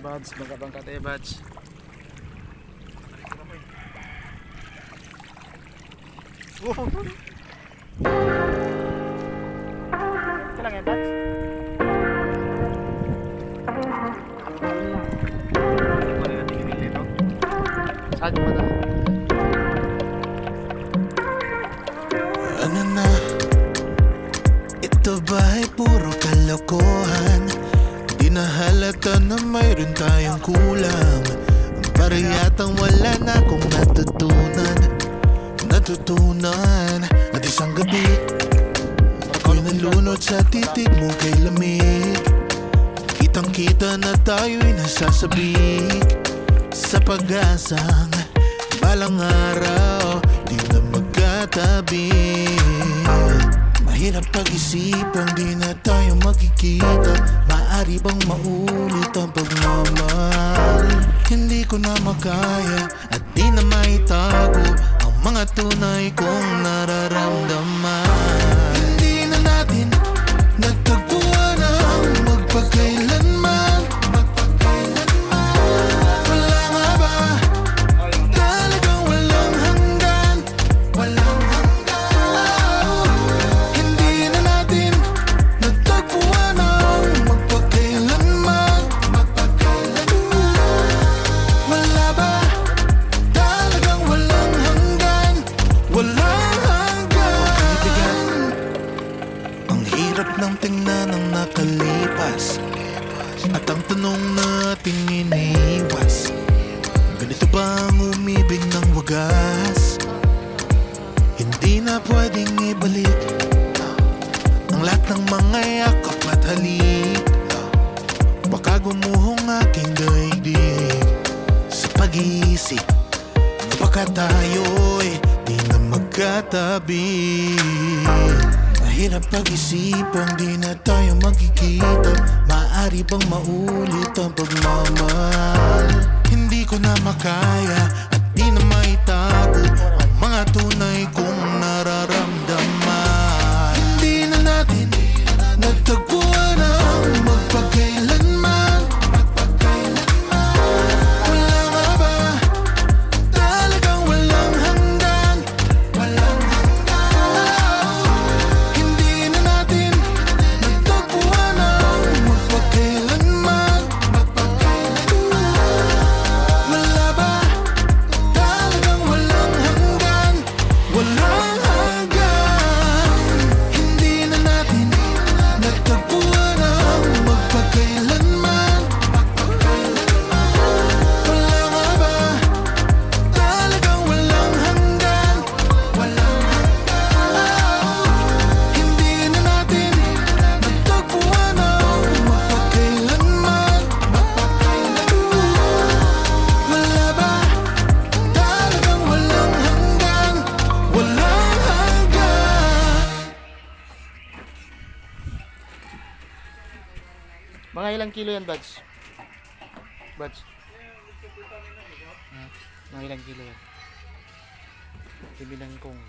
Buds, bangka-bangka tayo Buds. Ito lang yan Buds. Saan mo na? Ano na? Ito ba ay puro kalokohan? Di na halata na mayroon tayong kulang. Para yatang wala na akong natutunan. At isang gabi ako'y nalunod sa titig mo kay lamig. Kitang kita na tayo'y nasasabik sa pag-asang balang araw di na magkatabi. Mahirap pag-isipang di na tayo magkikita. Maaari bang maulit ang pagmamahal? Hindi ko na makaya at di na maitago ang mga tunay kong nararamdaman. Hindi na natin natagpuan ang magpakailanman. Wala nga ba? Talagang walang hanggan. Walang hanggan. Hindi na natin natagpuan ang magpakailanman. Wala ba? Talagang walang hanggan. Walang hanggan. Ang hirap ng tingnan ng nakalipas at ang tanong nating iniwas. Ganito ba ang umibig ng wagas? Hindi na pwedeng ibalik ang lahat ng mga yakap at halik. Baka gumuhong aking daigdig sa pag-iisip na baka tayo'y di na magkatabi. Mahirap pag-isipang di na tayo magkikita. Maaari bang maulit ang pagmamahal? Hindi ko na makaya at di na maitago ang mga tunay kong nararamdaman. Hindi na natin natagpuan ang magpakailanman. Wala nga ba? Talagang walang hanggan. Walang hanggan. Hindi na natin natagpuan ang magpakailanman. Wala ba? Talagang walang hanggan. Walang hanggan. Hindi na natin natagpuan ang magpakailanman. Wala nga ba? Talagang walang hanggan. Walang hanggan. Hindi na natin natagpuan ang magpakailanman. Wala ba? Talagang walang hanggan. Walang hanggan. Mga ilang kilo yan Buds? Buds? Mga ilang kilo yan? Bibilang kong